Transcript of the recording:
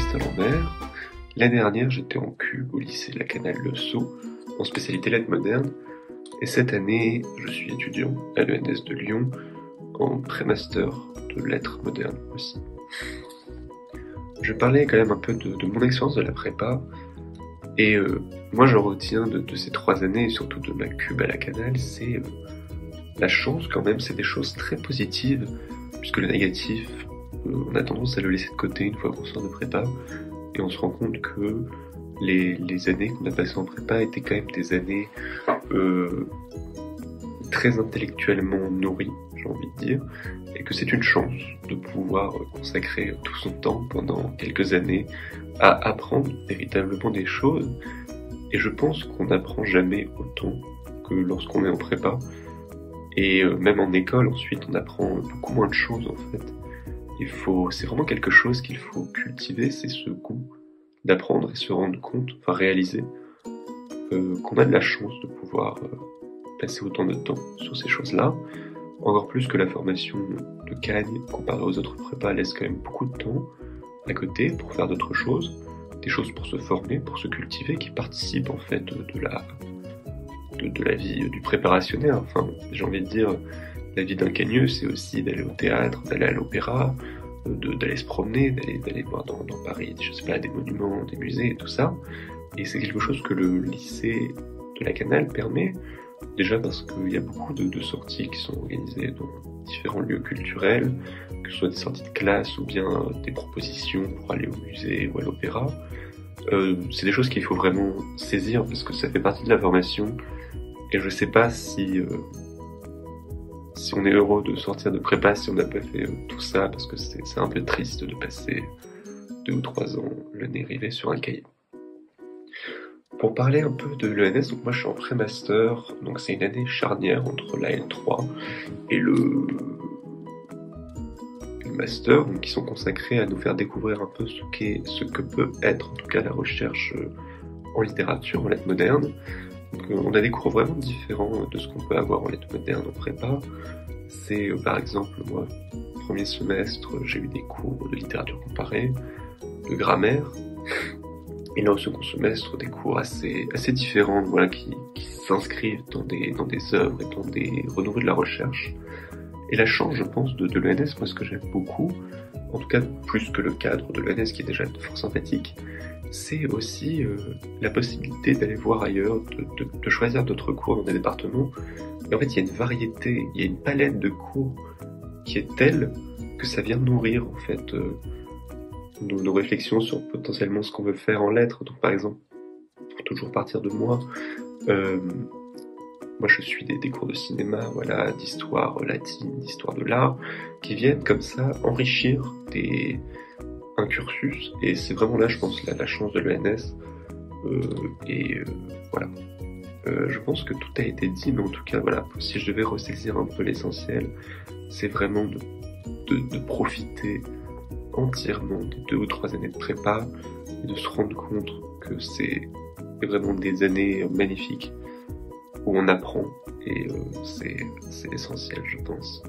Bastien Lambert. L'année dernière, j'étais en Q au lycée Lacanal Le Sceau, en spécialité lettres modernes, et cette année, je suis étudiant à l'ENS de Lyon, en pré-master de lettres modernes aussi. Je parlais quand même un peu de mon expérience de la prépa, et moi je retiens de ces 3 années, et surtout de ma cube à Lacanal, c'est la chance quand même, c'est des choses très positives, puisque le négatif, on a tendance à le laisser de côté une fois qu'on sort de prépa, et on se rend compte que les années qu'on a passées en prépa étaient quand même des années très intellectuellement nourries, j'ai envie de dire, et que c'est une chance de pouvoir consacrer tout son temps pendant quelques années à apprendre véritablement des choses, et je pense qu'on n'apprend jamais autant que lorsqu'on est en prépa, et même en école ensuite on apprend beaucoup moins de choses en fait. C'est vraiment quelque chose qu'il faut cultiver, c'est ce goût d'apprendre et se rendre compte, enfin réaliser, qu'on a de la chance de pouvoir passer autant de temps sur ces choses-là. Encore plus que la formation de Cagnes, comparée aux autres prépas, laisse quand même beaucoup de temps à côté pour faire d'autres choses, des choses pour se former, pour se cultiver, qui participent en fait de la vie du préparationnaire. Enfin, j'ai envie de dire, la vie d'un cagneux, c'est aussi d'aller au théâtre, d'aller à l'opéra, d'aller se promener, d'aller voir dans Paris, je sais pas, des monuments, des musées et tout ça. Et c'est quelque chose que le lycée de Lacanal permet, déjà parce qu'il y a beaucoup de sorties qui sont organisées dans différents lieux culturels, que ce soit des sorties de classe ou bien des propositions pour aller au musée ou à l'opéra. C'est des choses qu'il faut vraiment saisir parce que ça fait partie de la formation, et je sais pas si on est heureux de sortir de prépa si on n'a pas fait tout ça, parce que c'est un peu triste de passer 2 ou 3 ans le nez rivé sur un cahier. Pour parler un peu de l'ENS, donc moi je suis en pré-master, donc c'est une année charnière entre la L3 et le master, donc qui sont consacrés à nous faire découvrir un peu ce que peut être en tout cas la recherche en littérature, en lettres modernes. Donc on a des cours vraiment différents de ce qu'on peut avoir en lettres modernes en prépa. C'est par exemple, moi, premier semestre, j'ai eu des cours de littérature comparée, de grammaire, et là au second semestre, des cours assez différents, voilà, qui s'inscrivent dans des œuvres et dans des renouvelles de la recherche. Et la chance, je pense, de l'ENS, moi ce que j'aime beaucoup, en tout cas plus que le cadre de l'ENS qui est déjà fort sympathique, c'est aussi la possibilité d'aller voir ailleurs, de choisir d'autres cours dans des départements. Et en fait, il y a une variété, il y a une palette de cours qui est telle que ça vient nourrir en fait nos réflexions sur potentiellement ce qu'on veut faire en lettres. Donc par exemple, pour toujours partir de moi, moi je suis des cours de cinéma, voilà, d'histoire latine, d'histoire de l'art, qui viennent comme ça enrichir un cursus, et c'est vraiment là, je pense, la chance de l'ENS, voilà. Je pense que tout a été dit, mais en tout cas, voilà, si je devais ressaisir un peu l'essentiel, c'est vraiment de profiter entièrement des 2 ou 3 années de prépa, et de se rendre compte que c'est vraiment des années magnifiques, où on apprend, et c'est l'essentiel, je pense.